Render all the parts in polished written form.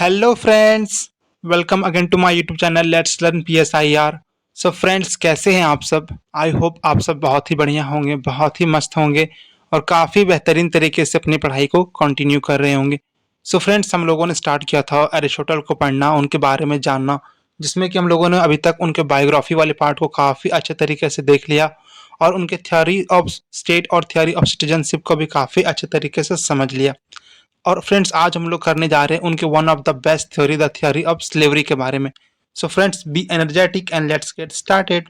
Hello friends, welcome again to my YouTube channel let's learn PSIR। So friends, कैसे हैं आप सब? I hope आप सब बहुत ही बढ़िया होंगे, बहुत ही मस्त होंगे और काफ़ी बेहतरीन तरीके से अपनी पढ़ाई को कंटिन्यू कर रहे होंगे। सो फ्रेंड्स, हम लोगों ने स्टार्ट किया था एरिस्टोटल को पढ़ना, उनके बारे में जानना, जिसमें कि हम लोगों ने अभी तक उनके बायोग्राफी वाले पार्ट को काफ़ी अच्छे तरीके से देख लिया और उनके थ्योरी ऑफ स्टेट और थ्योरी ऑफ सिटीजनशिप को भी काफ़ी अच्छे तरीके से समझ लिया। और फ्रेंड्स, आज हम लोग करने जा रहे हैं उनके one of the best theory, the theory of slavery के बारे में। So friends, be energetic and let's get started.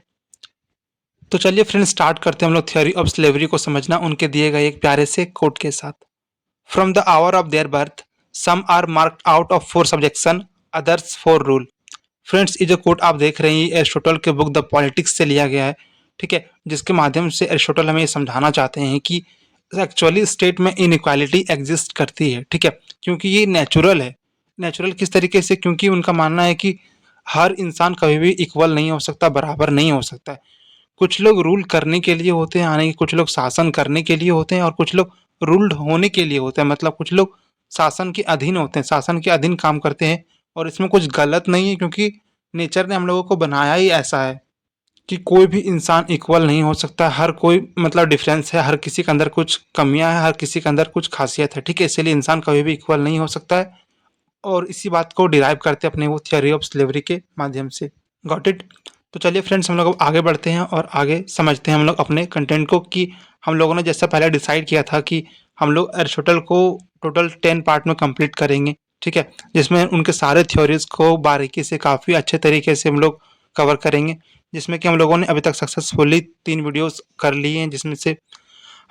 तो चलिए फ्रेंड्स, स्टार्ट करते हैं हम लोग थ्योरी ऑफ स्लेवरी को समझना उनके दिए गए एक प्यारे से कोट के साथ। From the hour of their birth some are marked out of for subjection, others for rule. Friends, ये जो कोट आप देख रहे हैं ये एरिस्टोटल के बुक द पॉलिटिक्स से लिया गया है। ठीक है, जिसके माध्यम से एरिस्टोटल हमें ये समझाना चाहते हैं कि एक्चुअली स्टेट में इनइक्वालिटी एग्जिस्ट करती है। ठीक है, क्योंकि ये नेचुरल है। नेचुरल किस तरीके से? क्योंकि उनका मानना है कि हर इंसान कभी भी इक्वल नहीं हो सकता, बराबर नहीं हो सकता है। कुछ लोग रूल करने के लिए होते हैं, यानी कि कुछ लोग शासन करने के लिए होते हैं और कुछ लोग रूल्ड होने के लिए होते हैं। मतलब कुछ लोग शासन के अधीन होते हैं, शासन के अधीन काम करते हैं और इसमें कुछ गलत नहीं है, क्योंकि नेचर ने हम लोगों को बनाया ही ऐसा है कि कोई भी इंसान इक्वल नहीं हो सकता। हर कोई मतलब डिफरेंस है, हर किसी के अंदर कुछ कमियां हैं, हर किसी के अंदर कुछ खासियत है। ठीक है, इसलिए इंसान कभी भी इक्वल नहीं हो सकता है और इसी बात को डिराइव करते हैं अपने वो थ्योरी ऑफ स्लेवरी के माध्यम से। Got it? तो चलिए फ्रेंड्स, हम लोग अब आगे बढ़ते हैं और आगे समझते हैं हम लोग अपने कंटेंट को कि हम लोगों ने जैसा पहले डिसाइड किया था कि हम लोग एरिस्टोटल को टोटल 10 पार्ट में कंप्लीट करेंगे। ठीक है, जिसमें उनके सारे थ्योरीज को बारीकी से काफ़ी अच्छे तरीके से हम लोग कवर करेंगे, जिसमें कि हम लोगों ने अभी तक सक्सेसफुली 3 वीडियोस कर लिए हैं, जिसमें से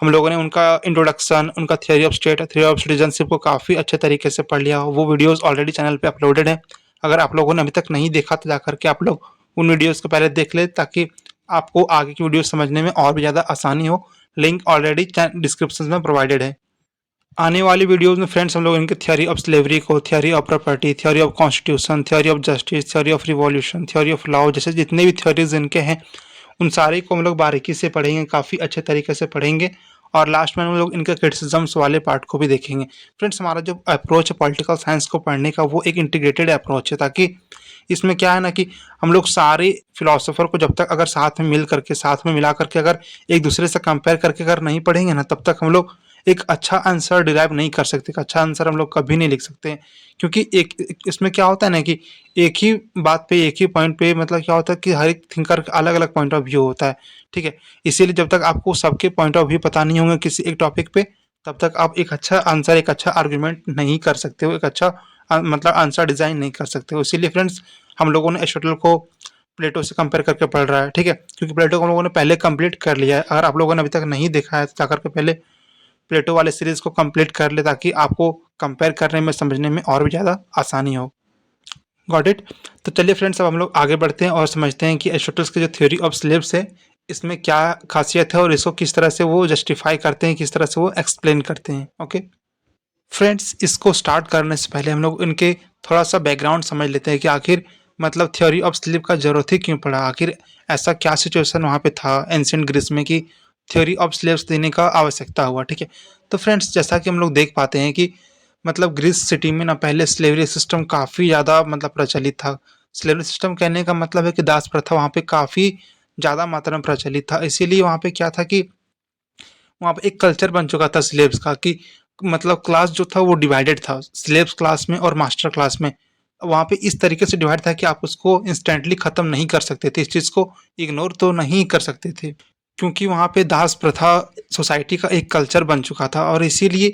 हम लोगों ने उनका इंट्रोडक्शन, उनका theory of state, theory of citizenship को काफ़ी अच्छे तरीके से पढ़ लिया। वो वीडियोस ऑलरेडी चैनल पे अपलोडेड हैं। अगर आप लोगों ने अभी तक नहीं देखा तो जाकर के आप लोग उन वीडियोस को पहले देख लें, ताकि आपको आगे की वीडियो समझने में और भी ज़्यादा आसानी हो। लिंक ऑलरेडी डिस्क्रिप्शन में प्रोवाइडेड है। आने वाली वीडियोस में फ्रेंड्स हम लोग इनके थ्योरी ऑफ स्लेवरी को, theory of property, theory of constitution, theory of justice, theory of revolution, theory of law, जैसे जितने भी थ्योरीज इनके हैं उन सारे को हम लोग बारीकी से पढ़ेंगे, काफ़ी अच्छे तरीके से पढ़ेंगे और लास्ट में हम लोग इनके क्रिटिसिज्म्स वाले पार्ट को भी देखेंगे। फ्रेंड्स, हमारा जो अप्रोच है पॉलिटिकल साइंस को पढ़ने का वो एक इंटीग्रेटेड अप्रोच है, ताकि इसमें क्या है ना कि हम लोग सारे फिलोसोफर को जब तक अगर साथ में मिल करके, साथ में मिला करके अगर एक दूसरे से कंपेयर करके अगर नहीं पढ़ेंगे ना, तब तक हम लोग एक अच्छा आंसर डिराइव नहीं कर सकते। एक अच्छा आंसर हम लोग कभी नहीं लिख सकते हैं, क्योंकि इसमें क्या होता है ना कि एक ही बात पे, एक ही पॉइंट पे मतलब क्या होता है कि हर एक थिंकर का अलग अलग पॉइंट ऑफ व्यू होता है। ठीक है, इसीलिए जब तक आपको सबके पॉइंट ऑफ व्यू पता नहीं होंगे किसी एक टॉपिक पे, तब तक आप एक अच्छा आंसर, एक अच्छा आर्ग्यूमेंट नहीं कर सकते हो, एक अच्छा मतलब आंसर डिजाइन नहीं कर सकते हो। इसीलिए फ्रेंड्स, हम लोगों ने एरिस्टोटल को प्लेटो से कंपेयर करके पढ़ रहा है। ठीक है, क्योंकि प्लेटो को हम लोगों ने पहले कंप्लीट कर लिया है। अगर आप लोगों ने अभी तक नहीं देखा है तो जाकर के पहले प्लेटो वाले सीरीज को कंप्लीट कर ले, ताकि आपको कंपेयर करने में, समझने में और भी ज़्यादा आसानी हो। Got it? तो चलिए फ्रेंड्स, अब हम लोग आगे बढ़ते हैं और समझते हैं कि एरिस्टोटल की जो थ्योरी ऑफ स्लेव्स है इसमें क्या खासियत है और इसको किस तरह से वो जस्टिफाई करते हैं, किस तरह से वो एक्सप्लेन करते हैं। ओके फ्रेंड्स, इसको स्टार्ट करने से पहले हम लोग इनके थोड़ा सा बैकग्राउंड समझ लेते हैं कि आखिर मतलब थ्योरी ऑफ स्लीप का जरूरत ही क्यों पड़ा। आखिर ऐसा क्या सिचुएशन वहाँ पे था एंशिएंट ग्रीस में कि थ्योरी ऑफ स्लेव्स देने का आवश्यकता हुआ। ठीक है, तो फ्रेंड्स, जैसा कि हम लोग देख पाते हैं कि मतलब ग्रीस सिटी में ना पहले स्लेवरी सिस्टम काफ़ी ज़्यादा मतलब प्रचलित था। स्लेवरी सिस्टम कहने का मतलब है कि दास प्रथा वहाँ पे काफ़ी ज़्यादा मात्रा में प्रचलित था। इसीलिए वहाँ पे क्या था कि वहाँ पे एक कल्चर बन चुका था स्लेव्स का, कि मतलब क्लास जो था वो डिवाइडेड था स्लेव्स क्लास में और मास्टर क्लास में। वहाँ पे इस तरीके से डिवाइड था कि आप उसको इंस्टेंटली ख़त्म नहीं कर सकते थे, इस चीज़ को इग्नोर तो नहीं कर सकते थे, क्योंकि वहाँ पे दास प्रथा सोसाइटी का एक कल्चर बन चुका था। और इसीलिए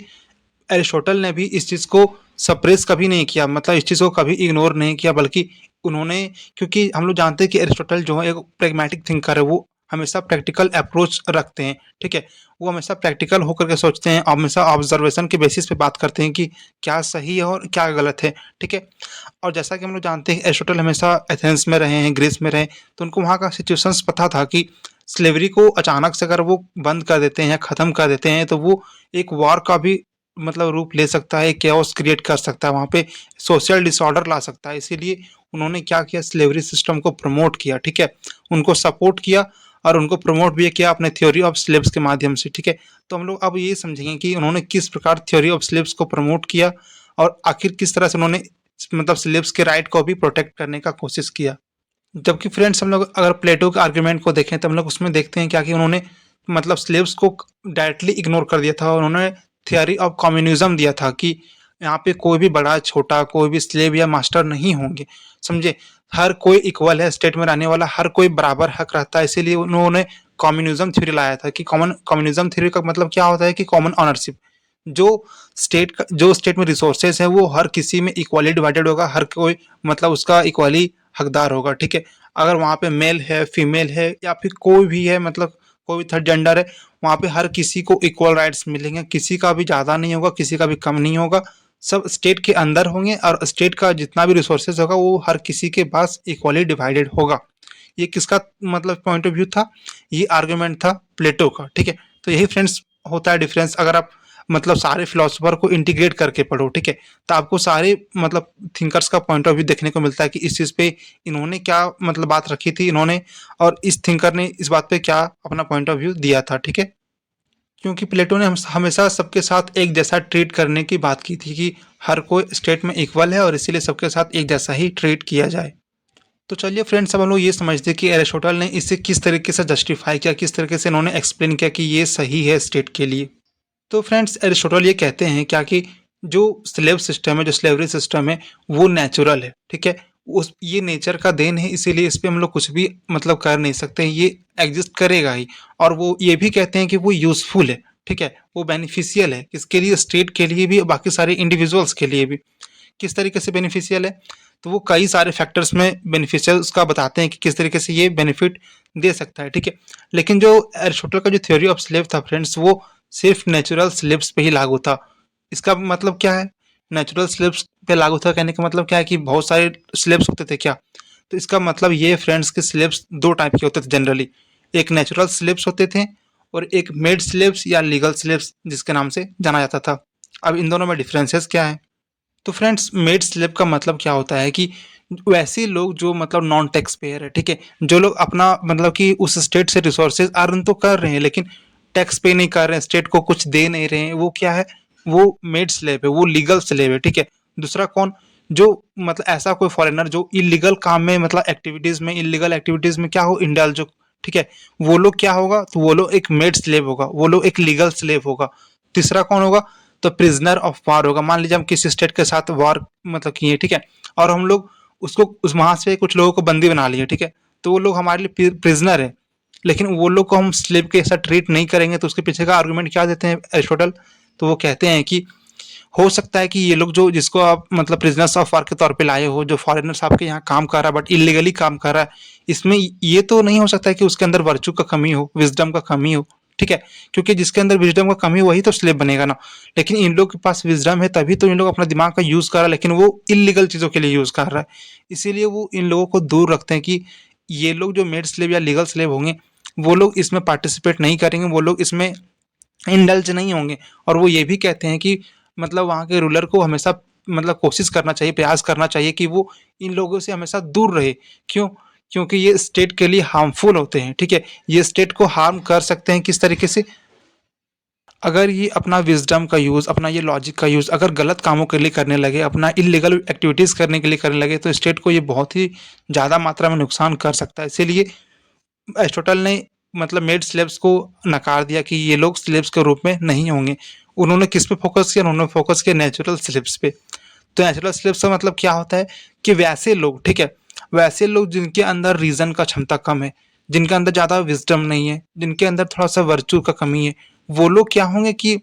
एरिस्टोटल ने भी इस चीज़ को सप्रेस कभी नहीं किया, मतलब इस चीज़ को कभी इग्नोर नहीं किया, बल्कि उन्होंने, क्योंकि हम लोग जानते हैं कि एरिस्टोटल जो है एक प्रैग्मेटिक थिंकर है, वो हमेशा प्रैक्टिकल अप्रोच रखते हैं। ठीक है, वो हमेशा प्रैक्टिकल होकर के सोचते हैं, हमेशा ऑब्जर्वेशन के बेसिस पे बात करते हैं कि क्या सही है और क्या गलत है। ठीक है, और जैसा कि हम लोग जानते हैं एरिस्टोटल हमेशा एथेंस में रहे हैं, ग्रीस में रहे, तो उनको वहाँ का सिचुएशंस पता था कि स्लेवरी को अचानक से अगर वो बंद कर देते हैं या ख़त्म कर देते हैं तो वो एक वॉर का भी मतलब रूप ले सकता है, केओस क्रिएट कर सकता है, वहाँ पे सोशल डिसऑर्डर ला सकता है। इसीलिए उन्होंने क्या किया, स्लेवरी सिस्टम को प्रमोट किया। ठीक है, उनको सपोर्ट किया और उनको प्रमोट भी किया अपने थ्योरी ऑफ स्लेव्स के माध्यम से। ठीक है, तो हम लोग अब ये समझेंगे कि उन्होंने किस प्रकार थ्योरी ऑफ स्लेव्स को प्रमोट किया और आखिर किस तरह से उन्होंने मतलब स्लेव्स के राइट को भी प्रोटेक्ट करने का कोशिश किया। जबकि फ्रेंड्स हम लोग अगर प्लेटो के आर्गुमेंट को देखें तो हम लोग उसमें देखते हैं क्या कि उन्होंने मतलब स्लेव्स को डायरेक्टली इग्नोर कर दिया था और उन्होंने थियरी ऑफ कम्युनिज्म दिया था कि यहाँ पे कोई भी बड़ा छोटा कोई भी स्लेव या मास्टर नहीं होंगे, समझे। हर कोई इक्वल है, स्टेट में रहने वाला हर कोई बराबर हक रहता है। इसीलिए उन्होंने कम्युनिज्म थ्योरी लाया था कि कॉमन कम्युनिज्म थ्योरी का मतलब क्या होता है कि कॉमन ऑनरशिप। जो जो स्टेट में रिसोर्सेज है वो हर किसी में इक्वली डिवाइडेड होगा, हर कोई मतलब उसका इक्वली हकदार होगा, ठीक है। अगर वहाँ पे मेल है, फीमेल है या फिर कोई भी है, मतलब कोई भी थर्ड जेंडर है, वहाँ पे हर किसी को इक्वल राइट्स मिलेंगे, किसी का भी ज़्यादा नहीं होगा, किसी का भी कम नहीं होगा। सब स्टेट के अंदर होंगे और स्टेट का जितना भी रिसोर्सेज होगा वो हर किसी के पास इक्वली डिवाइडेड होगा। ये किसका मतलब पॉइंट ऑफ व्यू था? ये आर्गुमेंट था प्लेटो का, ठीक है। तो यही फ्रेंड्स होता है डिफरेंस। अगर आप मतलब सारे फिलोसोफर को इंटीग्रेट करके पढ़ो, ठीक है, तो आपको सारे मतलब थिंकर्स का पॉइंट ऑफ व्यू देखने को मिलता है कि इस चीज़ पे इन्होंने क्या मतलब बात रखी थी इन्होंने, और इस थिंकर ने इस बात पे क्या अपना पॉइंट ऑफ व्यू दिया था, ठीक है। क्योंकि प्लेटो ने हमेशा सबके साथ एक जैसा ट्रीट करने की बात की थी कि हर कोई स्टेट में इक्वल है और इसीलिए सबके साथ एक जैसा ही ट्रीट किया जाए। तो चलिए फ्रेंड्स, अब हम लोग ये समझते हैं कि एरिस्टोटल ने इसे किस तरीके से जस्टिफाई किया, किस तरीके से इन्होंने एक्सप्लेन किया कि ये सही है स्टेट के लिए। तो फ्रेंड्स, एरिस्टोटल ये कहते हैं क्या कि जो स्लेव सिस्टम है, जो स्लेवरी सिस्टम है, वो नेचुरल है, ठीक है। उस ये नेचर का देन है, इसीलिए इस पे हम लोग कुछ भी मतलब कर नहीं सकते, ये एग्जिस्ट करेगा ही। और वो ये भी कहते हैं कि वो यूजफुल है, ठीक है, वो बेनिफिशियल है, किसके लिए? स्टेट के लिए भी और बाकी सारे इंडिविजुअल्स के लिए भी। किस तरीके से बेनिफिशियल है? तो वो कई सारे फैक्टर्स में बेनिफिशियल उसका बताते हैं कि किस तरीके से ये बेनिफिट दे सकता है, ठीक है। लेकिन जो एरिस्टोटल का जो थ्योरी ऑफ स्लेव था फ्रेंड्स, वो सिर्फ नेचुरल स्लेव्स पे ही लागू था। इसका मतलब क्या है? नेचुरल स्लेव्स पे लागू था कहने का मतलब क्या है कि बहुत सारे स्लेव्स होते थे क्या? तो इसका मतलब ये फ्रेंड्स कि स्लेव्स दो टाइप के होते थे जनरली। एक नेचुरल स्लेव्स होते थे और एक मेड स्लेव्स या लीगल स्लेव्स जिसके नाम से जाना जाता था। अब इन दोनों में डिफरेंसेस क्या है? तो फ्रेंड्स, मेड स्लेव का मतलब क्या होता है कि वैसे लोग जो मतलब नॉन टैक्स पेयर है, ठीक है, जो लोग अपना मतलब कि उस स्टेट से रिसोर्सेज अर्न तो कर रहे हैं लेकिन टैक्स पे नहीं कर रहे हैं, स्टेट को कुछ दे नहीं रहे हैं, वो क्या है? वो मेड स्लेव है, वो लीगल स्लेव है, ठीक है। दूसरा कौन? जो मतलब ऐसा कोई फॉरेनर जो इलीगल काम में मतलब एक्टिविटीज में, इलीगल एक्टिविटीज में क्या हो, इंडल्ज हो, ठीक है, वो लोग क्या होगा? तो वो लोग एक मेड स्लेव होगा, वो लोग एक लीगल स्लेव होगा। तीसरा कौन होगा? तो प्रिजनर ऑफ वार होगा। मान लीजिए हम किसी स्टेट के साथ वार मतलब किए, ठीक है, और हम लोग उसको उस वहां से कुछ लोगों को बंदी बना लिए, ठीक है, तो वो लोग हमारे लिए प्रिजनर है, लेकिन वो लोग को हम स्लेव के साथ ट्रीट नहीं करेंगे। तो उसके पीछे का आर्गुमेंट क्या देते हैं एरिस्टोटल? तो वो कहते हैं कि हो सकता है कि ये लोग जो जिसको आप मतलब प्रिजनर्स ऑफ वार के तौर पे लाए हो, जो फॉरेनर्स आपके यहाँ काम कर रहा है बट इलीगली काम कर रहा है, इसमें ये तो नहीं हो सकता है कि उसके अंदर वर्चू का कमी हो, विजडम का कमी हो, ठीक है, क्योंकि जिसके अंदर विजडम का कमी वही तो स्लेव बनेगा ना। लेकिन इन लोग के पास विजडम है तभी तो इन लोग अपना दिमाग का यूज कर रहा है, लेकिन वो इलीगल चीजों के लिए यूज कर रहा है। इसीलिए वो इन लोगों को दूर रखते हैं कि ये लोग जो मेड स्लेव या लीगल स्लेव होंगे वो लोग इसमें पार्टिसिपेट नहीं करेंगे, वो लोग इसमें इंडल्ज नहीं होंगे। और वो ये भी कहते हैं कि मतलब वहाँ के रूलर को हमेशा मतलब कोशिश करना चाहिए, प्रयास करना चाहिए कि वो इन लोगों से हमेशा दूर रहे। क्यों? क्योंकि ये स्टेट के लिए हार्मफुल होते हैं, ठीक है, ये स्टेट को हार्म कर सकते हैं। किस तरीके से? अगर ये अपना विजडम का यूज़, अपना ये लॉजिक का यूज़ अगर गलत कामों के लिए करने लगे, अपना इलीगल एक्टिविटीज़ करने के लिए करने लगे, तो स्टेट को ये बहुत ही ज़्यादा मात्रा में नुकसान कर सकता है। इसीलिए एरिस्टोटल ने मतलब मेड स्लेव्स को नकार दिया कि ये लोग स्लेव्स के रूप में नहीं होंगे। उन्होंने किस पे फोकस किया? उन्होंने फोकस किया नेचुरल स्लेव्स पे। तो नेचुरल स्लेव्स का मतलब क्या होता है कि वैसे लोग, ठीक है, वैसे लोग जिनके अंदर रीजन का क्षमता कम है, जिनके अंदर ज़्यादा विजडम नहीं है, जिनके अंदर थोड़ा सा वर्चू का कमी है, वो लोग क्या होंगे कि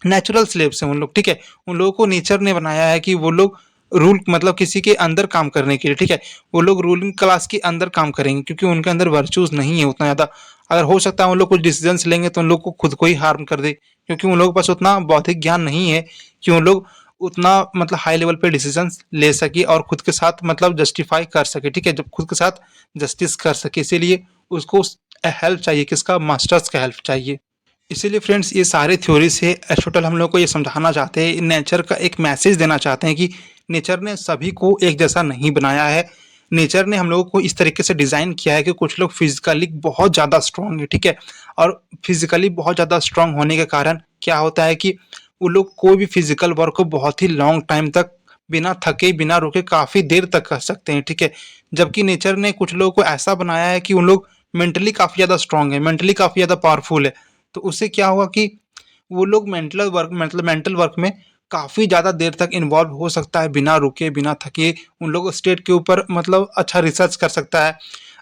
नेचुरल स्लेव्स हैं उन लोग, ठीक है। उन लोगों को नेचर ने बनाया है कि वो लोग रूल मतलब किसी के अंदर काम करने के लिए, ठीक है, वो लोग रूलिंग क्लास के अंदर काम करेंगे क्योंकि उनके अंदर वर्चूज नहीं है उतना ज़्यादा। अगर हो सकता है उन लोग कुछ डिसीजंस लेंगे तो उन लोग को खुद को ही हार्म कर दे, क्योंकि उन लोगों के पास उतना बौद्धिक ज्ञान नहीं है कि उन लोग उतना मतलब हाई लेवल पे डिसीजंस ले सके और खुद के साथ मतलब जस्टिफाई कर सके, ठीक है, जब खुद के साथ जस्टिस कर सके। इसीलिए उसको हेल्प चाहिए, किसका? मास्टर्स का हेल्प चाहिए। इसीलिए फ्रेंड्स, ये सारे थ्योरी से एरिस्टोटल हम लोग को ये समझाना चाहते हैं, नेचर का एक मैसेज देना चाहते हैं कि नेचर ने सभी को एक जैसा नहीं बनाया है। नेचर ने हम लोगों को इस तरीके से डिज़ाइन किया है कि कुछ लोग फिजिकली बहुत ज़्यादा स्ट्रांग है, ठीक है, और फिजिकली बहुत ज़्यादा स्ट्रांग होने के कारण क्या होता है कि वो लोग कोई भी फिजिकल वर्क को बहुत ही लॉन्ग टाइम तक बिना थके, बिना रुके काफ़ी देर तक कर सकते हैं, ठीक है? जबकि नेचर ने कुछ लोगों को ऐसा बनाया है कि उन लोग मेंटली काफ़ी ज़्यादा स्ट्रॉन्ग है, मेंटली काफ़ी ज़्यादा पावरफुल है। तो उससे क्या हुआ कि वो लोग मेंटल वर्क में काफ़ी ज़्यादा देर तक इन्वॉल्व हो सकता है, बिना रुके, बिना थके। उन लोग स्टेट के ऊपर मतलब अच्छा रिसर्च कर सकता है,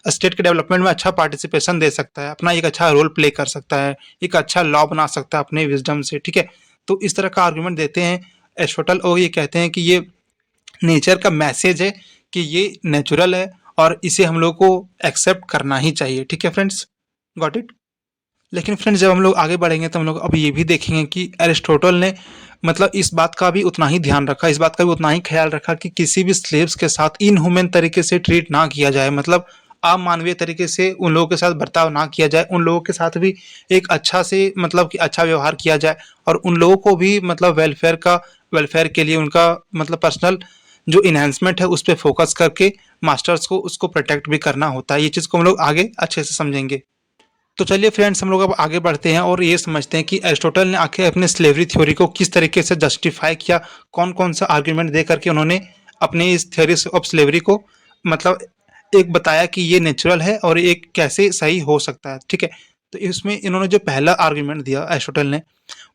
स्टेट के डेवलपमेंट में अच्छा पार्टिसिपेशन दे सकता है, अपना एक अच्छा रोल प्ले कर सकता है, एक अच्छा लॉ बना सकता है अपने विज़डम से, ठीक है? तो इस तरह का आर्गुमेंट देते हैं एरिस्टोटल, और ये कहते हैं कि ये नेचर का मैसेज है कि ये नेचुरल है और इसे हम लोग को एक्सेप्ट करना ही चाहिए, ठीक है फ्रेंड्स? Got it? लेकिन फ्रेंड्स जब हम लोग आगे बढ़ेंगे तो हम लोग अब ये भी देखेंगे कि एरिस्टोटल ने मतलब इस बात का भी उतना ही ध्यान रखा, इस बात का भी उतना ही ख्याल रखा कि किसी भी स्लेव्स के साथ इनह्यूमन तरीके से ट्रीट ना किया जाए, मतलब अमानवीय तरीके से उन लोगों के साथ बर्ताव ना किया जाए, उन लोगों के साथ भी एक अच्छा से मतलब कि अच्छा व्यवहार किया जाए, और उन लोगों को भी मतलब वेलफेयर के लिए उनका मतलब पर्सनल जो इन्हांसमेंट है उस पर फोकस करके मास्टर्स को उसको प्रोटेक्ट भी करना होता है। ये चीज़ को हम लोग आगे अच्छे से समझेंगे। तो चलिए फ्रेंड्स हम लोग अब आगे बढ़ते हैं और ये समझते हैं कि एरिस्टोटल ने आखिर अपने स्लेवरी थ्योरी को किस तरीके से जस्टिफाई किया, कौन कौन सा आर्ग्यूमेंट दे करके उन्होंने अपने इस थ्योरी ऑफ स्लेवरी को मतलब एक बताया कि ये नेचुरल है और ये कैसे सही हो सकता है, ठीक है? तो इसमें इन्होंने जो पहला आर्ग्यूमेंट दिया एरिस्टोटल ने,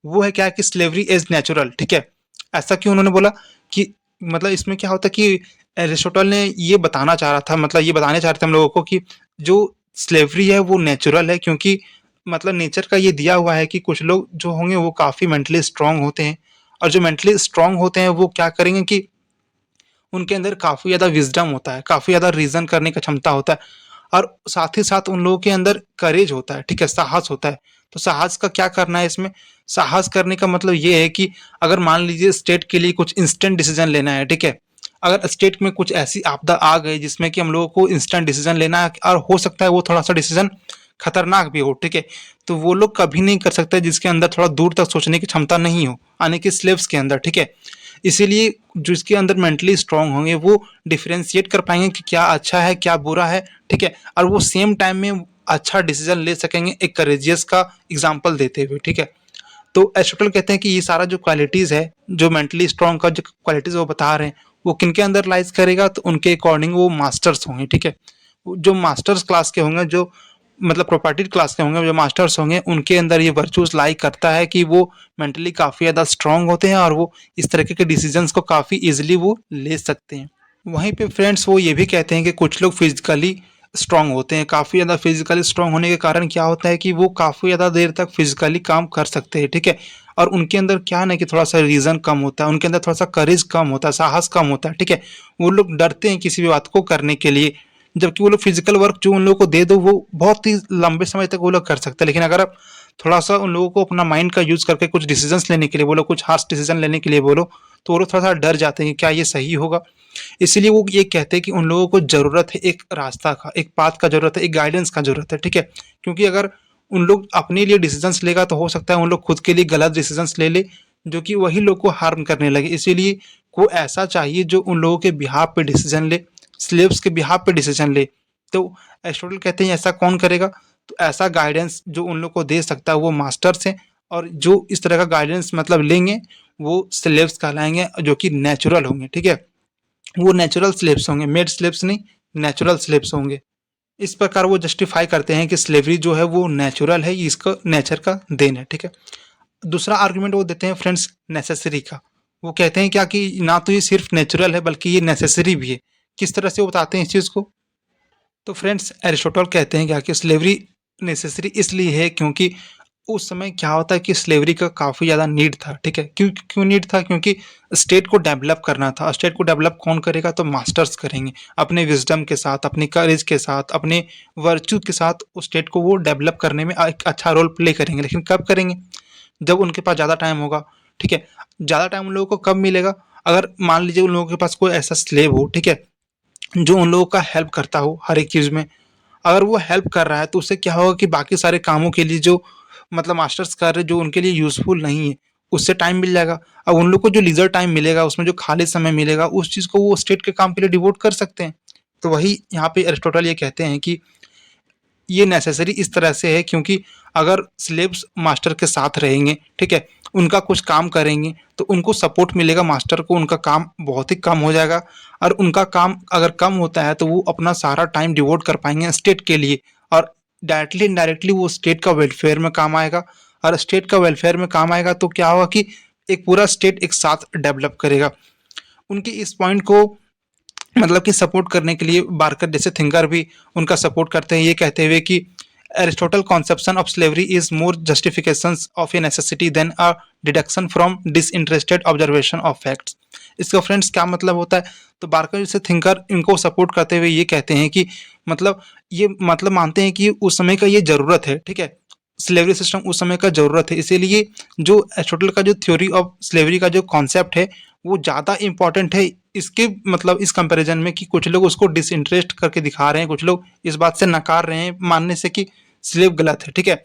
वो है क्या कि स्लेवरी इज नेचुरल, ठीक है? ऐसा क्यों उन्होंने बोला कि मतलब इसमें क्या होता है कि एरिस्टोटल ने ये बताना चाह रहा था, मतलब ये बताने चाह रहे थे हम लोगों को कि जो स्लेवरी है वो नेचुरल है, क्योंकि मतलब नेचर का ये दिया हुआ है कि कुछ लोग जो होंगे वो काफ़ी मेंटली स्ट्रांग होते हैं, और जो मेंटली स्ट्रांग होते हैं वो क्या करेंगे कि उनके अंदर काफ़ी ज़्यादा विज़डम होता है, काफ़ी ज़्यादा रीज़न करने का क्षमता होता है, और साथ ही साथ उन लोगों के अंदर करेज होता है, ठीक है? साहस होता है। तो साहस का क्या करना है इसमें? साहस करने का मतलब ये है कि अगर मान लीजिए स्टेट के लिए कुछ इंस्टेंट डिसीज़न लेना है, ठीक है? अगर स्टेट में कुछ ऐसी आपदा आ गई जिसमें कि हम लोगों को इंस्टेंट डिसीज़न लेना है, और हो सकता है वो थोड़ा-सा डिसीज़न खतरनाक भी हो, ठीक है? तो वो लोग कभी नहीं कर सकते जिसके अंदर थोड़ा दूर तक सोचने की क्षमता नहीं हो, यानी कि स्लेव्स के अंदर, ठीक है? इसीलिए जिसके अंदर मेंटली स्ट्रांग होंगे वो डिफरेंशिएट कर पाएंगे कि क्या अच्छा है, क्या बुरा है, ठीक है? और वो सेम टाइम में अच्छा डिसीजन ले सकेंगे एक करेजियस का एग्जाम्पल देते हुए, ठीक है? तो एरिस्टोटल कहते हैं कि ये सारा जो क्वालिटीज़ है, जो मेंटली स्ट्रांग का जो क्वालिटीज़ वो बता रहे हैं, वो किनके अंदर लाइज करेगा? तो उनके अकॉर्डिंग वो मास्टर्स होंगे, ठीक है? जो मास्टर्स क्लास के होंगे, जो मतलब प्रोपर्टी क्लास के होंगे, जो मास्टर्स होंगे, उनके अंदर ये वर्चूज़ लाई करता है कि वो मेंटली काफ़ी ज़्यादा स्ट्रांग होते हैं और वो इस तरीके के डिसीजंस को काफ़ी ईज़िली वो ले सकते हैं। वहीं पे फ्रेंड्स वो ये भी कहते हैं कि कुछ लोग फिज़िकली स्ट्रांग होते हैं, काफ़ी ज़्यादा फिज़िकली स्ट्रांग होने के कारण क्या होता है कि वो काफ़ी ज़्यादा देर तक फिज़िकली काम कर सकते हैं, ठीक है? और उनके अंदर क्या है ना कि थोड़ा-सा रीज़न कम होता है, उनके अंदर थोड़ा-सा करेज कम होता है, साहस कम होता है, ठीक है? वो लोग डरते हैं किसी भी बात को करने के लिए, जबकि वो लोग फिज़िकल वर्क जो उन लोगों को दे दो वो बहुत ही लंबे समय तक वो लोग कर सकते हैं। लेकिन अगर आप थोड़ा-सा उन लोगों को अपना माइंड का यूज़ करके कुछ डिसीज़न्स लेने के लिए बोलो, कुछ हार्श डिसीज़न लेने के लिए बोलो, तो वो लोग थोड़ा-सा डर जाते हैं कि क्या ये सही होगा? इसीलिए वो ये कहते हैं कि उन लोगों को ज़रूरत है एक रास्ता का, एक पाथ का ज़रूरत है, एक गाइडेंस का ज़रूरत है, ठीक है? क्योंकि अगर उन लोग अपने लिए डिसीज़न्स लेगा तो हो सकता है उन लोग खुद के लिए गलत डिसीज़न्स ले ले, जो कि वही लोग को हार्म करने लगे। इसीलिए कोई ऐसा चाहिए जो उन लोगों के बिहाफ़ पे डिसीज़न ले, स्लेव्स के बिहाफ़ पे डिसीज़न ले। तो एरिस्टोटल कहते हैं ऐसा कौन करेगा? तो ऐसा गाइडेंस जो उन लोग को दे सकता है वो मास्टर्स हैं, और जो इस तरह का गाइडेंस मतलब लेंगे वो स्लेव्स कहलाएँगे, जो कि नेचुरल होंगे, ठीक है? वो नेचुरल स्लेव्स होंगे, मेड स्लेव्स नहीं, नेचुरल स्लेव्स होंगे। इस प्रकार वो जस्टिफाई करते हैं कि स्लेवरी जो है वो नेचुरल है, ये इसका नेचर का देन है, ठीक है? दूसरा आर्गुमेंट वो देते हैं फ्रेंड्स नेसेसरी का। वो कहते हैं क्या कि ना तो ये सिर्फ नेचुरल है बल्कि ये नेसेसरी भी है। किस तरह से वो बताते हैं इस चीज़ को? तो फ्रेंड्स एरिस्टोटल कहते हैं क्या कि स्लेवरी नेसेसरी इसलिए है क्योंकि उस समय क्या होता है कि स्लेवरी का काफ़ी ज़्यादा नीड था, ठीक है? क्यों क्यों नीड था? क्योंकि स्टेट को डेवलप करना था। स्टेट को डेवलप कौन करेगा? तो मास्टर्स करेंगे। अपने विज़डम के साथ, अपनी करेज के साथ, अपने वर्च्यू के साथ उस स्टेट को वो डेवलप करने में एक अच्छा रोल प्ले करेंगे। लेकिन कब करेंगे? जब उनके पास ज़्यादा टाइम होगा, ठीक है? ज़्यादा टाइम उन लोगों को कब मिलेगा? अगर मान लीजिए उन लोगों के पास कोई ऐसा स्लेव हो, ठीक है? जो उन लोगों का हेल्प करता हो हर एक चीज़ में। अगर वो हेल्प कर रहा है तो उससे क्या होगा कि बाकी सारे कामों के लिए जो मतलब मास्टर्स कार्य जो उनके लिए यूज़फुल नहीं है, उससे टाइम मिल जाएगा। अब उन लोग को जो लीज़र टाइम मिलेगा, उसमें जो खाली समय मिलेगा, उस चीज़ को वो स्टेट के काम के लिए डिवोट कर सकते हैं। तो वही यहाँ पे एरिस्टोटल ये कहते हैं कि ये नेसेसरी इस तरह से है क्योंकि अगर स्लेव्स मास्टर के साथ रहेंगे, ठीक है, उनका कुछ काम करेंगे तो उनको सपोर्ट मिलेगा मास्टर को, उनका काम बहुत ही कम हो जाएगा और उनका काम अगर कम होता है तो वो अपना सारा टाइम डिवोट कर पाएंगे स्टेट के लिए और डायरेक्टली इनडायरेक्टली वो स्टेट का वेलफेयर में काम आएगा। और स्टेट का वेलफेयर में काम आएगा तो क्या होगा कि एक पूरा स्टेट एक साथ डेवलप करेगा। उनके इस पॉइंट को मतलब कि सपोर्ट करने के लिए बार्कर जैसे थिंकर भी उनका सपोर्ट करते हैं, ये कहते हुए कि Aristotle conception of slavery is more justification of a necessity than a deduction from disinterested observation of facts. इसका फ्रेंड्स क्या मतलब होता है? तो बार्कर जैसे थिंकर इनको सपोर्ट करते हुए ये कहते हैं कि मतलब ये मतलब मानते हैं कि उस समय का ये जरूरत है, ठीक है, स्लेवरी सिस्टम उस समय का जरूरत है, इसीलिए जो एरिस्टोटल का जो थ्योरी ऑफ स्लेवरी का जो कॉन्सेप्ट है वो ज़्यादा इंपॉर्टेंट है इसके मतलब इस कंपैरिजन में कि कुछ लोग उसको डिसइंटरेस्ट करके दिखा रहे हैं, कुछ लोग इस बात से नकार रहे हैं मानने से कि स्लेव गलत है, ठीक है।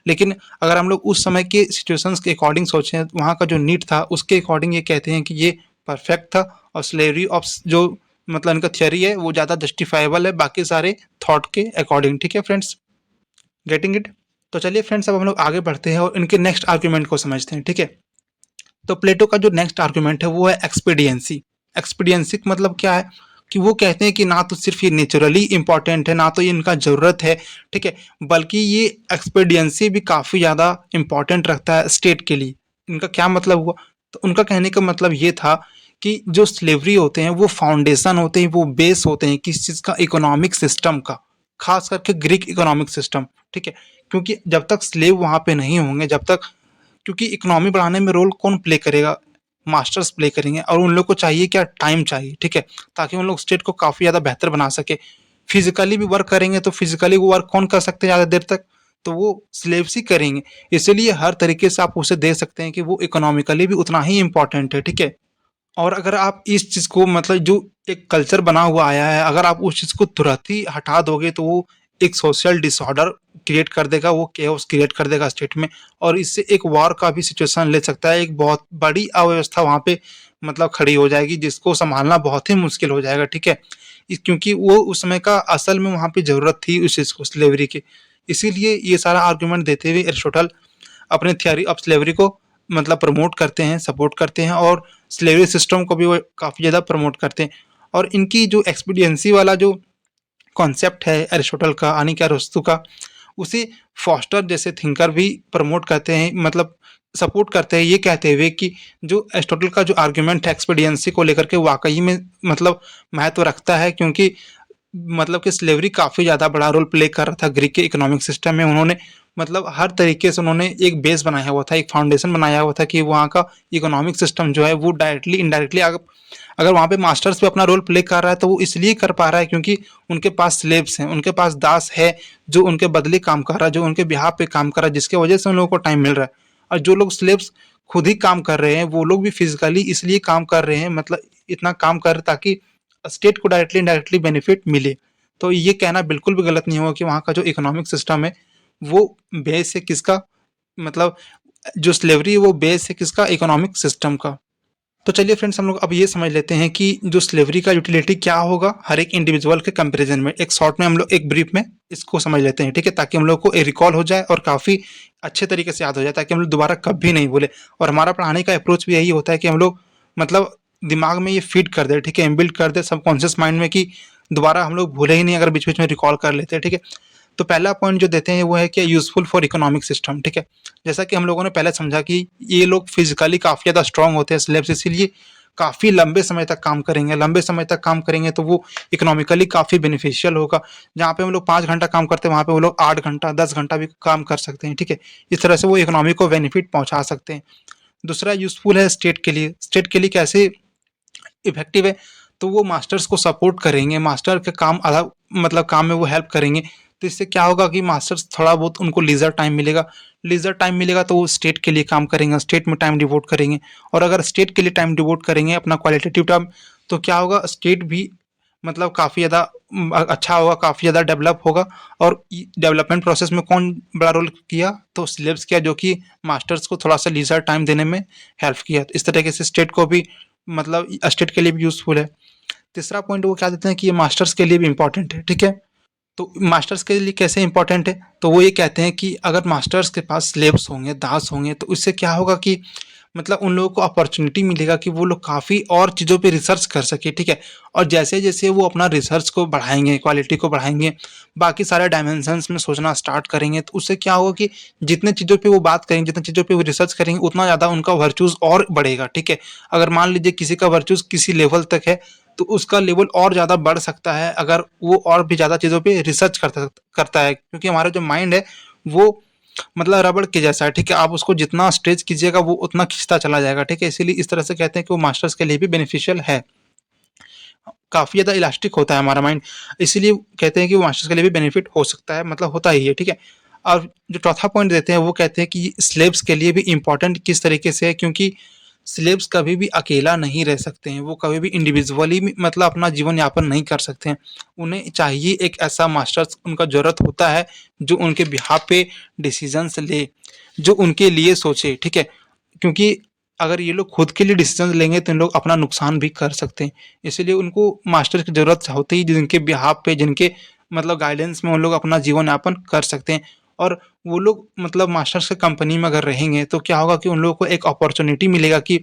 लेकिन अगर हम लोग उस समय के सिचुएशंस के अकॉर्डिंग सोचें, वहाँ का जो नीड था उसके अकॉर्डिंग ये कहते हैं कि ये परफेक्ट था और स्लेवरी ऑफ जो मतलब इनका थियरी है वो ज़्यादा जस्टिफाइबल है बाकी सारे थॉट के अकॉर्डिंग, ठीक है फ्रेंड्स, गेटिंग इट। तो चलिए फ्रेंड्स अब हम लोग आगे बढ़ते हैं और इनके नेक्स्ट आर्ग्यूमेंट को समझते हैं, ठीक है। तो प्लेटो का जो नेक्स्ट आर्ग्यूमेंट है वो है एक्सपीडियंसी। एक्सपीडियंसी का मतलब क्या है कि वो कहते हैं कि ना तो सिर्फ ये नेचुरली इंपॉर्टेंट है, ना तो ये इनका ज़रूरत है, ठीक है, बल्कि ये एक्सपीडियंसी भी काफ़ी ज़्यादा इंपॉर्टेंट रखता है स्टेट के लिए। इनका क्या मतलब हुआ? तो उनका कहने का मतलब ये था कि जो स्लेवरी होते हैं वो फाउंडेशन होते हैं, वो बेस होते हैं किस चीज़ का? इकोनॉमिक सिस्टम का, खास करके ग्रीक इकोनॉमिक सिस्टम, ठीक है। क्योंकि जब तक स्लेव वहाँ पे नहीं होंगे, जब तक क्योंकि इकोनॉमी बढ़ाने में रोल कौन प्ले करेगा? मास्टर्स प्ले करेंगे और उन लोग को चाहिए क्या? टाइम चाहिए, ठीक है, ताकि उन लोग स्टेट को काफ़ी ज़्यादा बेहतर बना सके। फिजिकली भी वर्क करेंगे तो फिजिकली वो वर्क कौन कर सकते हैं ज़्यादा देर तक? तो वो स्लेव्स ही करेंगे। इसीलिए हर तरीके से आप उसे देख सकते हैं कि वो इकोनॉमिकली भी उतना ही इम्पोर्टेंट है, ठीक है। और अगर आप इस चीज़ को मतलब जो एक कल्चर बना हुआ आया है, अगर आप उस चीज़ को तुरंत ही हटा दोगे तो वो एक सोशल डिसऑर्डर क्रिएट कर देगा, वो केओस क्रिएट कर देगा स्टेट में और इससे एक वॉर का भी सिचुएशन ले सकता है। एक बहुत बड़ी अव्यवस्था वहाँ पे मतलब खड़ी हो जाएगी जिसको सँभालना बहुत ही मुश्किल हो जाएगा, ठीक है। क्योंकि वो उस समय का असल में वहाँ पे ज़रूरत थी उस चीज़ को स्लेवरी की। इसीलिए ये सारा आर्गुमेंट देते हुए एरिस्टोटल अपने थ्योरी ऑफ स्लेवरी को मतलब प्रमोट करते हैं, सपोर्ट करते हैं और स्लेवरी सिस्टम को भी वो काफ़ी ज़्यादा प्रमोट करते हैं। और इनकी जो एक्सपीडियंसी वाला जो कॉन्सेप्ट है एरिस्टोटल का, यानी कि अरस्तू का, उसे फॉस्टर जैसे थिंकर भी प्रमोट करते हैं, मतलब सपोर्ट करते हैं, ये कहते हुए कि जो एरिस्टोटल का जो आर्गुमेंट है एक्सपीडियंसी को लेकर के वाकई में मतलब महत्व रखता है, क्योंकि मतलब कि स्लेवरी काफ़ी ज़्यादा बड़ा रोल प्ले कर रहा था ग्रीक के इकोनॉमिक सिस्टम में। उन्होंने मतलब हर तरीके से उन्होंने एक बेस बनाया हुआ था, एक फाउंडेशन बनाया हुआ था कि वहाँ का इकोनॉमिक सिस्टम जो है वो डायरेक्टली इनडायरेक्टली अगर वहाँ पे मास्टर्स भी अपना रोल प्ले कर रहा है तो वो इसलिए कर पा रहा है क्योंकि उनके पास स्लेव्स हैं, उनके पास दास है जो उनके बदले काम कर रहा है, जो उनके बिहाफ पे काम कर रहा है, जिसकी वजह से उन लोगों को टाइम मिल रहा है। और जो लोग स्लेव्स खुद ही काम कर रहे हैं वो लोग भी फिजिकली इसलिए काम कर रहे हैं, मतलब इतना काम कर रहे ताकि स्टेट को डायरेक्टली इनडायरेक्टली बेनिफिट मिले। तो ये कहना बिल्कुल भी गलत नहीं होगा कि वहाँ का जो इकोनॉमिक सिस्टम है वो बेस है किसका? मतलब जो स्लेवरी है वो बेस है किसका? इकोनॉमिक सिस्टम का। तो चलिए फ्रेंड्स हम लोग अब ये समझ लेते हैं कि जो स्लेवरी का यूटिलिटी क्या होगा हर एक इंडिविजुअल के कंपैरिजन में। एक शॉर्ट में हम लोग एक ब्रीफ में इसको समझ लेते हैं, ठीक है, ताकि हम लोग को रिकॉल हो जाए और काफ़ी अच्छे तरीके से याद हो जाए, ताकि हम लोग दोबारा कभी नहीं भूले। और हमारा पढ़ाने का अप्रोच भी यही होता है कि हम लोग मतलब दिमाग में ये फीड कर दे, ठीक है, इनबिल्ट कर दे सबकॉन्शियस माइंड में कि दोबारा हम लोग भूले ही नहीं अगर बीच बीच में रिकॉल कर लेते हैं, ठीक है। तो पहला पॉइंट जो देते हैं वो है कि यूजफुल फॉर इकोनॉमिक सिस्टम, ठीक है। जैसा कि हम लोगों ने पहले समझा कि ये लोग फिजिकली काफ़ी ज़्यादा स्ट्रांग होते हैं स्लेब्स, इसीलिए काफ़ी लंबे समय तक काम करेंगे, लंबे समय तक काम करेंगे तो वो इकोनॉमिकली काफ़ी बेनिफिशियल होगा। जहाँ पे हम लोग 5 घंटा काम करते हैं वहाँ पे वो लोग 8 घंटा 10 घंटा भी काम कर सकते हैं, ठीक है। इस तरह से वो इकोनॉमी को बेनिफिट पहुँचा सकते हैं। दूसरा यूज़फुल है स्टेट के लिए। स्टेट के लिए कैसे इफ़ेक्टिव है? तो वो मास्टर्स को सपोर्ट करेंगे, मास्टर के काम आधा मतलब काम में वो हेल्प करेंगे। तो इससे क्या होगा कि मास्टर्स थोड़ा बहुत उनको लीज़र टाइम मिलेगा, लीज़र टाइम मिलेगा तो वो स्टेट के लिए काम करेंगे, स्टेट में टाइम डिवोट करेंगे। और अगर स्टेट के लिए टाइम डिवोट करेंगे अपना क्वालिटेटिव टाइम, तो क्या होगा? स्टेट भी मतलब काफ़ी ज़्यादा अच्छा होगा, काफ़ी ज़्यादा डेवलप होगा। और डेवलपमेंट प्रोसेस में कौन बड़ा रोल किया? तो स्लेव्स किया, जो कि मास्टर्स को थोड़ा सा लीज़र टाइम देने में हेल्प किया। तो इस तरीके से स्टेट को भी मतलब स्टेट के लिए भी यूज़फुल है। तीसरा पॉइंट वो क्या देते हैं कि ये मास्टर्स के लिए भी इम्पोर्टेंट है, ठीक है। तो मास्टर्स के लिए कैसे इंपॉर्टेंट है, तो वो ये कहते हैं कि अगर मास्टर्स के पास स्लेब्स होंगे, दास होंगे, तो इससे क्या होगा कि मतलब उन लोगों को अपॉर्चुनिटी मिलेगा कि वो लोग काफ़ी और चीज़ों पे रिसर्च कर सके, ठीक है। और जैसे जैसे वो अपना रिसर्च को बढ़ाएंगे, क्वालिटी को बढ़ाएंगे, बाकी सारे डायमेंशंस में सोचना स्टार्ट करेंगे, तो उससे क्या होगा कि जितने चीज़ों पे वो बात करेंगे, जितने चीज़ों पे वो रिसर्च करेंगे, उतना ज़्यादा उनका वर्चूज़ और बढ़ेगा, ठीक है। अगर मान लीजिए किसी का वर्चूज़ किसी लेवल तक है, तो उसका लेवल और ज़्यादा बढ़ सकता है अगर वो और भी ज़्यादा चीज़ों पे रिसर्च करता करता है, क्योंकि हमारा जो माइंड है वो मतलब रबड़ के जैसा है, ठीक है। आप उसको जितना स्ट्रेच कीजिएगा वो उतना खिंचता चला जाएगा, ठीक है। इसीलिए इस तरह से कहते हैं कि वो मास्टर्स के लिए भी बेनिफिशियल है। काफ़ी ज़्यादा इलास्टिक होता है हमारा माइंड, इसीलिए कहते हैं कि वो मास्टर्स के लिए भी बेनिफिट हो सकता है, मतलब होता ही है, ठीक है। और जो चौथा पॉइंट देते हैं वो कहते हैं कि स्लेब्स के लिए भी इम्पोर्टेंट किस तरीके से है, क्योंकि स्लेब्स कभी भी अकेला नहीं रह सकते हैं, वो कभी भी इंडिविजुअली मतलब अपना जीवन यापन नहीं कर सकते हैं। उन्हें चाहिए एक ऐसा मास्टर्स, उनका ज़रूरत होता है जो उनके बिहाफ़ पे डिसीज़न्स ले, जो उनके लिए सोचे, ठीक है। क्योंकि अगर ये लोग खुद के लिए डिसीज़न लेंगे तो इन लोग अपना नुकसान भी कर सकते हैं। इसीलिए उनको मास्टर की ज़रूरत होती है जिनके बिहाफ़ पे, जिनके मतलब गाइडेंस में उन लोग अपना जीवन यापन कर सकते हैं। और वो लोग मतलब मास्टर्स की कंपनी में अगर रहेंगे तो क्या होगा कि उन लोगों को एक अपॉर्च्युनिटी मिलेगा कि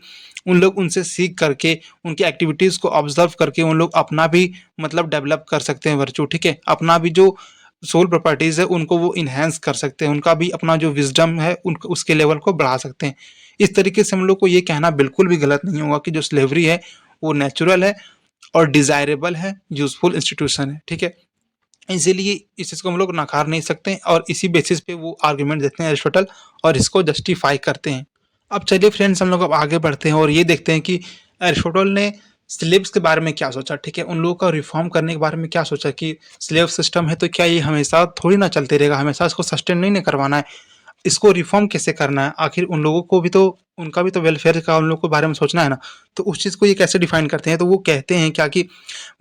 उन लोग उनसे सीख करके, उनकी एक्टिविटीज़ को ऑब्ज़र्व करके उन लोग अपना भी मतलब डेवलप कर सकते हैं वर्च्यू, ठीक है। अपना भी जो सोल प्रॉपर्टीज़ है उनको वो एनहांस कर सकते हैं, उनका भी अपना जो विज़डम है उन उसके लेवल को बढ़ा सकते हैं। इस तरीके से हम लोग को ये कहना बिल्कुल भी गलत नहीं होगा कि जो स्लेवरी है वो नेचुरल है और डिज़ायरेबल है, यूज़फुल इंस्टीट्यूशन है, ठीक है। इसीलिए इस चीज़ को हम लोग नकार नहीं सकते और इसी बेसिस पे वो आर्गुमेंट देते हैं एरिस्टोटल और इसको जस्टिफाई करते हैं। अब चलिए फ्रेंड्स, हम लोग अब आगे बढ़ते हैं और ये देखते हैं कि एरिस्टोटल ने स्लेव्स के बारे में क्या सोचा, ठीक है। उन लोगों का रिफॉर्म करने के बारे में क्या सोचा कि स्लेव सिस्टम है तो क्या ये हमेशा थोड़ी ना चलते रहेगा, हमेशा इसको सस्टेन नहीं ना करवाना है, इसको रिफॉर्म कैसे करना है, आखिर उन लोगों को भी तो, उनका भी तो वेलफेयर का उन लोगों के बारे में सोचना है ना। तो उस चीज़ को ये कैसे डिफाइन करते हैं, तो वो कहते हैं क्या कि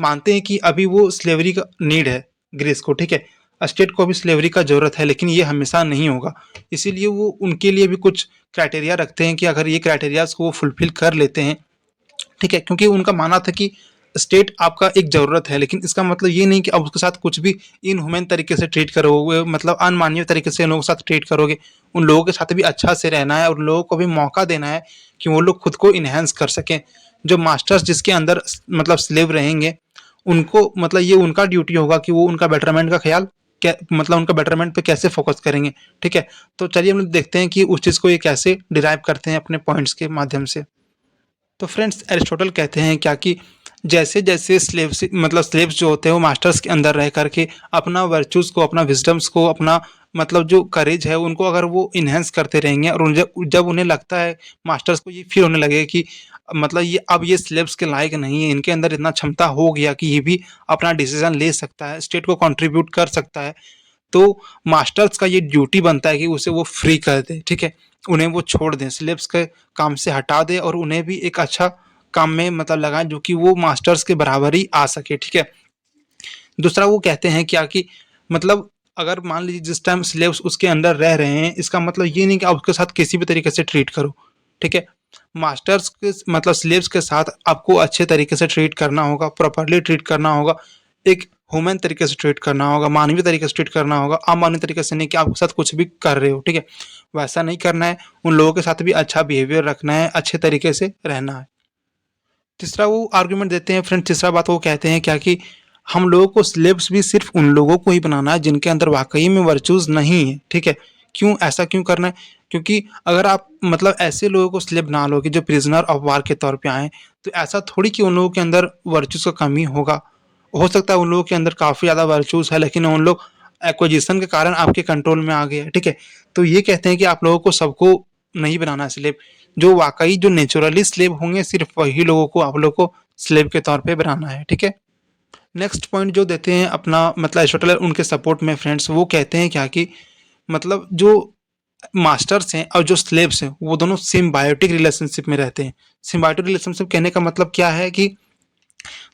मानते हैं कि अभी वो स्लेवरी का नीड है ग्रीस को, ठीक है। स्टेट को अभी स्लेवरी का ज़रूरत है, लेकिन ये हमेशा नहीं होगा। इसीलिए वो उनके लिए भी कुछ क्राइटेरिया रखते हैं कि अगर ये क्राइटेरियाज़ को वो फुलफ़िल कर लेते हैं, ठीक है। क्योंकि उनका मानना था कि स्टेट आपका एक ज़रूरत है, लेकिन इसका मतलब ये नहीं कि आप उसके साथ कुछ भी इनह्यूमन तरीके से ट्रीट करोगे, मतलब अनमानवीय तरीके से उन लोगों के साथ ट्रीट करोगे। उन लोगों के साथ भी अच्छा से रहना है और उन लोगों को भी मौका देना है कि वो लोग खुद को इन्हांस कर सकें। जो मास्टर्स जिसके अंदर मतलब स्लेव रहेंगे, उनको मतलब ये उनका ड्यूटी होगा कि वो उनका बेटरमेंट का ख्याल कै मतलब उनका बेटरमेंट पे कैसे फ़ोकस करेंगे, ठीक है। तो चलिए हम लोग देखते हैं कि उस चीज़ को ये कैसे डिराइव करते हैं अपने पॉइंट्स के माध्यम से। तो फ्रेंड्स, एरिस्टोटल कहते हैं क्या कि जैसे जैसे स्लेव्स मतलब स्लेव्स जो होते हैं वो मास्टर्स के अंदर रह करके अपना वर्चूज़ को, अपना विजडम्स को, अपना मतलब जो करेज है उनको अगर वो इन्हेंस करते रहेंगे और जब जब उन्हें लगता है, मास्टर्स को ये फील होने लगे कि मतलब ये अब ये स्लेव्स के लायक नहीं है, इनके अंदर इतना क्षमता हो गया कि ये भी अपना डिसीजन ले सकता है, स्टेट को कंट्रीब्यूट कर सकता है, तो मास्टर्स का ये ड्यूटी बनता है कि उसे वो फ्री कर दे, ठीक है। उन्हें वो छोड़ दें, स्लेव्स के काम से हटा दें और उन्हें भी एक अच्छा काम में मतलब लगाएँ जो कि वो मास्टर्स के बराबर ही आ सके, ठीक है। दूसरा वो कहते हैं क्या कि मतलब अगर मान लीजिए जिस टाइम स्लेव्स उसके अंडर रह रहे हैं, इसका मतलब ये नहीं कि आप उसके साथ किसी भी तरीके से ट्रीट करो, ठीक है। मास्टर्स के मतलब स्लेव्स के साथ आपको अच्छे तरीके से ट्रीट करना होगा, प्रॉपर्ली ट्रीट करना होगा, एक ह्यूमन तरीके से ट्रीट करना होगा, मानवीय तरीके से ट्रीट करना होगा, अमानवीय तरीके से नहीं कि आप उसके साथ कुछ भी कर रहे हो, ठीक है। वैसा नहीं करना है, उन लोगों के साथ भी अच्छा बिहेवियर रखना है, अच्छे तरीके से रहना है। तीसरा वो आर्गुमेंट देते हैं फ्रेंड, तीसरा बात वो कहते हैं क्या कि हम लोगों को स्लेव्स भी सिर्फ उन लोगों को ही बनाना है जिनके अंदर वाकई में वर्चूज़ नहीं है, ठीक है। क्यों ऐसा क्यों करना है? क्योंकि अगर आप मतलब ऐसे लोगों को स्लेव बना लोगे जो प्रिजनर ऑफ वार के तौर पे आए, तो ऐसा थोड़ी कि उन लोगों के अंदर वर्चूज़ का कमी होगा। हो सकता है उन लोगों के अंदर काफ़ी ज़्यादा वर्चूज़ है, लेकिन उन लोग एक्विजिशन के कारण आपके कंट्रोल में आ गए हैं, ठीक है। तो ये कहते हैं कि आप लोगों को सबको नहीं बनाना है स्लेव, जो वाकई जो नेचुरली स्लेव होंगे सिर्फ वही लोगों को आप लोग को स्लेव के तौर पे बनाना है, ठीक है। नेक्स्ट पॉइंट जो देते हैं अपना मतलब एरिस्टोटल उनके सपोर्ट में फ्रेंड्स, वो कहते हैं क्या कि मतलब जो मास्टर्स हैं और जो स्लेव्स हैं वो दोनों सिम्बायोटिक रिलेशनशिप में रहते हैं। सिम्बायोटिक रिलेशनशिप कहने का मतलब क्या है कि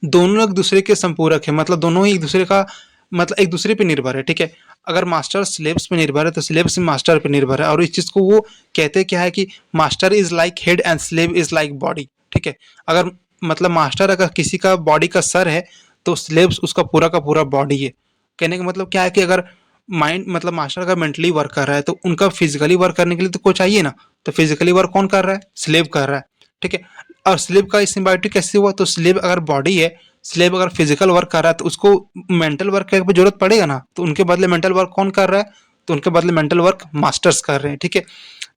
दोनों एक दूसरे के संपूरक है, मतलब दोनों ही एक दूसरे का मतलब एक दूसरे पे निर्भर है, ठीक है। अगर मास्टर स्लेव्स पे निर्भर है तो स्लेव्स मास्टर पे निर्भर है, और इस चीज़ को वो कहते क्या है कि master is like head and slave is like body, ठीक है। अगर मतलब मास्टर अगर किसी का बॉडी का सर है तो स्लेव्स उसका पूरा का पूरा बॉडी है। कहने का मतलब क्या है कि अगर माइंड मतलब मास्टर अगर मेंटली वर्क कर रहा है तो उनका फिजिकली वर्क करने के लिए तो कोई चाहिए ना। तो फिजिकली वर्क कौन कर रहा है? स्लेव कर रहा है, ठीक है। और स्लेव का सिम्बायोटिक कैसे हुआ? तो स्लेव अगर बॉडी है, स्लेव अगर फिजिकल वर्क कर रहा है तो उसको मेंटल वर्क की जरूरत पड़ेगा ना। तो उनके बदले मेंटल वर्क कौन कर रहा है? तो उनके बदले मेंटल वर्क मास्टर्स कर रहे हैं, ठीक है।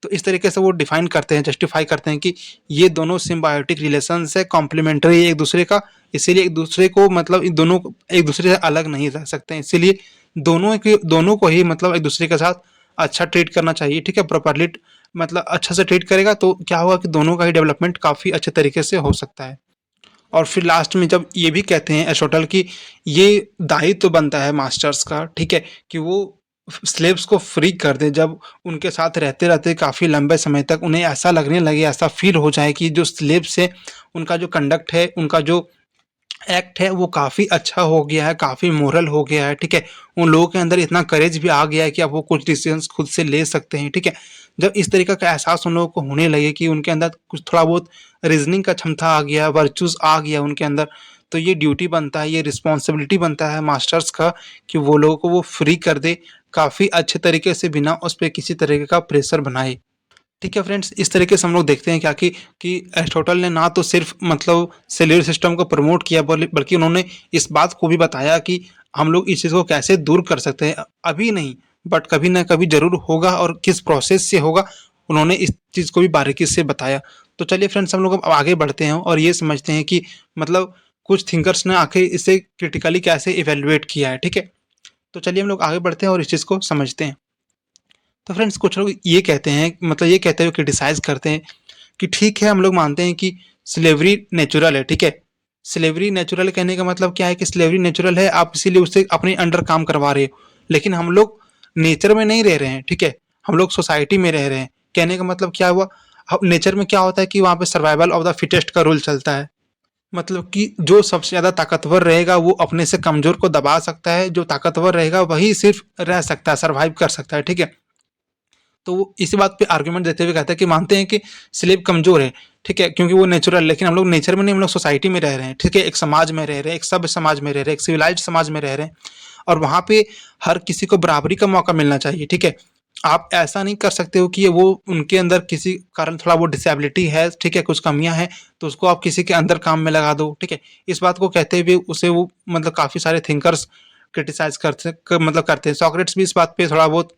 तो इस तरीके से वो डिफाइन करते हैं, जस्टिफाई करते हैं कि ये दोनों सिम्बायोटिक रिलेशन है, कॉम्प्लीमेंट्री एक दूसरे का, इसीलिए एक दूसरे को मतलब इन दोनों एक दूसरे से अलग नहीं रह सकते हैं। इसीलिए दोनों को ही मतलब एक दूसरे के साथ अच्छा ट्रीट करना चाहिए, ठीक है। प्रॉपरली मतलब अच्छा से ट्रीट करेगा तो क्या होगा कि दोनों का ही डेवलपमेंट काफ़ी अच्छे तरीके से हो सकता है। और फिर लास्ट में जब ये भी कहते हैं एरिस्टोटल की ये दायित्व तो बनता है मास्टर्स का, ठीक है, कि वो स्लेव्स को फ्री कर दे। जब उनके साथ रहते रहते काफ़ी लंबे समय तक उन्हें ऐसा लगने लगे, ऐसा फील हो जाए कि जो स्लेव्स है उनका जो कंडक्ट है, उनका जो एक्ट है वो काफ़ी अच्छा हो गया है, काफ़ी मोरल हो गया है, ठीक है। उन लोगों के अंदर इतना करेज भी आ गया है कि अब वो कुछ डिसीजंस खुद से ले सकते हैं, ठीक है। जब इस तरीके का एहसास उन लोगों को होने लगे कि उनके अंदर कुछ थोड़ा बहुत रीजनिंग का क्षमता आ गया, वर्चूज़ आ गया उनके अंदर, तो ये ड्यूटी बनता है, ये रिस्पॉन्सिबिलिटी बनता है मास्टर्स का कि वो लोगों को वो फ्री कर दे, काफ़ी अच्छे तरीके से बिना उस पे किसी तरीके का प्रेशर बनाए। ठीक है फ्रेंड्स, इस तरीके से हम लोग देखते हैं क्या कि एरिस्टोटल ने ना तो सिर्फ मतलब सेल्युलर सिस्टम को प्रमोट किया बल्कि उन्होंने इस बात को भी बताया कि हम लोग इस चीज़ को कैसे दूर कर सकते हैं। अभी नहीं, बट कभी ना कभी ज़रूर होगा, और किस प्रोसेस से होगा उन्होंने इस चीज़ को भी बारीकी से बताया। तो चलिए फ्रेंड्स, हम लोग अब आगे बढ़ते हैं और ये समझते हैं कि मतलब कुछ थिंकर्स ने आखिर इसे क्रिटिकली कैसे इवेल्युएट किया है, ठीक है। तो चलिए हम लोग आगे बढ़ते हैं और इस चीज़ को समझते हैं। तो फ्रेंड्स, कुछ लोग ये कहते हैं, मतलब ये कहते हुए क्रिटिसाइज करते हैं कि ठीक है, हम लोग मानते हैं कि स्लेवरी नेचुरल है, ठीक है। स्लेवरी नेचुरल कहने का मतलब क्या है कि स्लेवरी नेचुरल है, आप इसीलिए उससे अपने अंडर काम करवा रहे हो। लेकिन हम लोग नेचर में नहीं रह रहे हैं, ठीक है, हम लोग सोसाइटी में रह रहे हैं। कहने का मतलब क्या हुआ? अब नेचर में क्या होता है कि वहाँ पे सर्वाइवल ऑफ द फिटेस्ट का रूल चलता है। मतलब कि जो सबसे ज़्यादा ताकतवर रहेगा वो अपने से कमज़ोर को दबा सकता है, जो ताकतवर रहेगा वही सिर्फ रह सकता है, सर्वाइव कर सकता है, ठीक है। तो वो इसी बात पे आर्गुमेंट देते हुए कहते हैं कि मानते हैं कि स्लेव कमज़ोर है, ठीक है, क्योंकि वो नेचुरल, लेकिन हम लोग नेचर में नहीं, हम लोग सोसाइटी में रह रहे हैं, ठीक है, एक समाज में रह रहे हैं, एक सभ्य समाज में रह रहे हैं, एक सिविलाइज्ड समाज में रह रहे हैं, और वहाँ पे हर किसी को बराबरी का मौका मिलना चाहिए, ठीक है। आप ऐसा नहीं कर सकते हो कि ये वो उनके अंदर किसी कारण थोड़ा वो डिसेबिलिटी है, ठीक है, कुछ कमियाँ हैं, तो उसको आप किसी के अंदर काम में लगा दो, ठीक है। इस बात को कहते हुए उसे वो मतलब काफ़ी सारे थिंकर्स क्रिटिसाइज़ मतलब करते हैं। सोक्रेट्स भी इस बात पे थोड़ा बहुत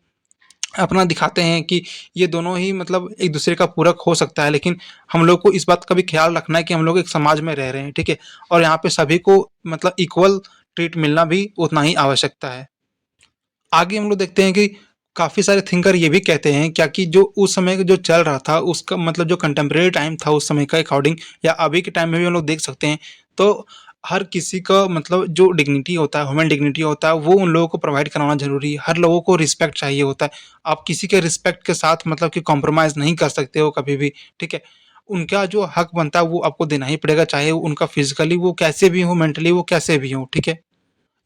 अपना दिखाते हैं कि ये दोनों ही मतलब एक दूसरे का पूरक हो सकता है, लेकिन हम लोग को इस बात का भी ख्याल रखना है कि हम लोग एक समाज में रह रहे हैं, ठीक है, और यहाँ पे सभी को मतलब इक्वल ट्रीट मिलना भी उतना ही आवश्यकता है। आगे हम लोग देखते हैं कि काफ़ी सारे थिंकर ये भी कहते हैं क्या कि जो उस समय जो चल रहा था उसका मतलब जो कंटेम्प्रेरी टाइम था उस समय का अकॉर्डिंग, या अभी के टाइम में भी हम लोग देख सकते हैं, तो हर किसी का मतलब जो डिग्निटी होता है, ह्यूमन डिग्निटी होता है, वो उन लोगों को प्रोवाइड कराना ज़रूरी है। हर लोगों को रिस्पेक्ट चाहिए होता है। आप किसी के रिस्पेक्ट के साथ मतलब कि कॉम्प्रोमाइज़ नहीं कर सकते हो कभी भी, ठीक है। उनका जो हक बनता है वो आपको देना ही पड़ेगा, चाहे उनका फिज़िकली वो कैसे भी हो, मेंटली वो कैसे भी हो, ठीक है।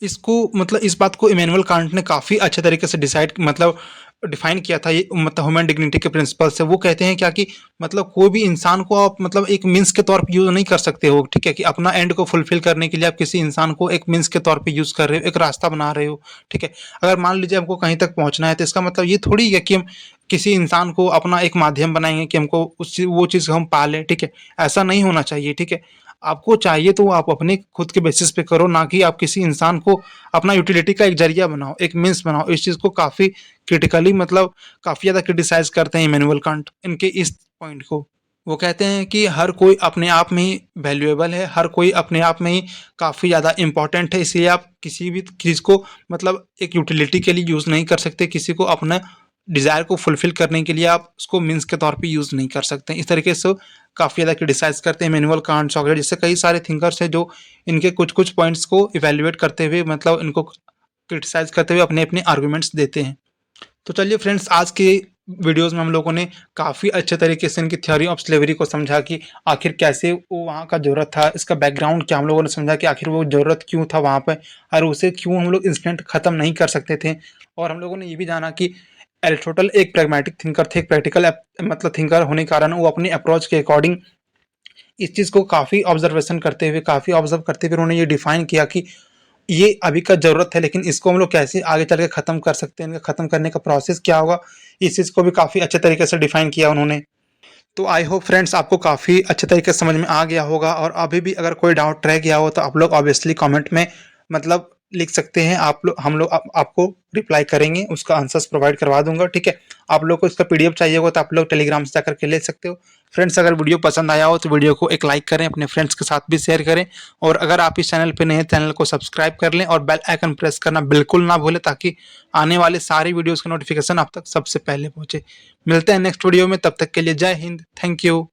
इसको मतलब इस बात को इमैनुअल कांट ने काफ़ी अच्छे तरीके से डिसाइड मतलब डिफाइन किया था, ये मतलब ह्यूमन डिग्निटी के प्रिंसिपल से। वो कहते हैं क्या कि मतलब कोई भी इंसान को आप मतलब एक मीन्स के तौर पे यूज़ नहीं कर सकते हो, ठीक है, कि अपना एंड को फुलफिल करने के लिए आप किसी इंसान को एक मीन्स के तौर पे यूज़ कर रहे हो, एक रास्ता बना रहे हो, ठीक है। अगर मान लीजिए हमको कहीं तक पहुँचना है तो इसका मतलब ये थोड़ी है कि हम किसी इंसान को अपना एक माध्यम बनाएँगे कि हमको उस चीज़ वो चीज़ हम पा लें, ठीक है। ऐसा नहीं होना चाहिए, ठीक है। आपको चाहिए तो आप अपने खुद के बेसिस पे करो, ना कि आप किसी इंसान को अपना यूटिलिटी का एक ज़रिया बनाओ, एक मीन्स बनाओ। इस चीज़ को काफ़ी क्रिटिकली मतलब काफ़ी ज़्यादा क्रिटिसाइज़ करते हैं इमैनुअल कांट इनके इस पॉइंट को। वो कहते हैं कि हर कोई अपने आप में ही वैल्यूएबल है, हर कोई अपने आप में ही काफ़ी ज़्यादा इम्पोर्टेंट है, इसलिए आप किसी भी चीज़ को मतलब एक यूटिलिटी के लिए यूज़ नहीं कर सकते, किसी को अपना डिज़ायर को फुलफ़िल करने के लिए आप उसको मीन्स के तौर पे यूज़ नहीं कर सकते। इस तरीके से काफ़ी ज़्यादा क्रिटिसाइज़ करते हैं इमैनुअल कांट, सॉक्रेटिस, जैसे कई सारे थिंकर्स हैं जो इनके कुछ-कुछ पॉइंट्स को इवैल्यूएट करते हुए मतलब इनको क्रिटिसाइज़ करते हुए अपने-अपने आर्गुमेंट्स देते हैं। तो चलिए फ्रेंड्स, आज के वीडियोज़ में हम लोगों ने काफ़ी अच्छे तरीके से इनकी थ्योरी ऑफ स्लेवरी को समझा कि आखिर कैसे वो वहाँ का ज़रूरत था, इसका बैकग्राउंड क्या हम लोगों ने समझा कि आखिर वो ज़रूरत क्यों था वहाँ पे, और उसे क्यों हम लोग इंस्टेंट ख़त्म नहीं कर सकते थे। और हम लोगों ने ये भी जाना कि एरिस्टोटल एक प्रैग्मैटिक थिंकर थे, एक प्रैक्टिकल मतलब थिंकर होने के कारण वो अपनी अप्रोच के अकॉर्डिंग इस चीज़ को काफ़ी ऑब्जर्वेशन करते हुए, काफ़ी ऑब्जर्व करते हुए उन्होंने ये डिफाइन किया कि ये अभी का ज़रूरत है, लेकिन इसको हम लोग कैसे आगे चल के ख़त्म कर सकते हैं, इनका ख़त्म करने का प्रोसेस क्या होगा, इस चीज़ को भी काफ़ी अच्छे तरीके से डिफ़ाइन किया उन्होंने। तो आई होप फ्रेंड्स आपको काफ़ी अच्छे तरीके से समझ में आ गया होगा, और अभी भी अगर कोई डाउट रह गया हो तो आप लोग ऑब्वियसली कमेंट में मतलब लिख सकते हैं। आप लोग हम लोग आपको रिप्लाई करेंगे, उसका आंसर्स प्रोवाइड करवा दूंगा, ठीक है। आप लोग को इसका पीडीएफ चाहिए होगा तो आप लोग टेलीग्राम से जाकर के ले सकते हो। फ्रेंड्स, अगर वीडियो पसंद आया हो तो वीडियो को एक लाइक करें, अपने फ्रेंड्स के साथ भी शेयर करें, और अगर आप इस चैनल पर नए हैं चैनल को सब्सक्राइब कर लें और बेल आइकन प्रेस करना बिल्कुल ना भूलें, ताकि आने वाले सारी वीडियोज़ का नोटिफिकेशन आप तक सबसे पहले पहुंचे। मिलते हैं नेक्स्ट वीडियो में, तब तक के लिए जय हिंद, थैंक यू।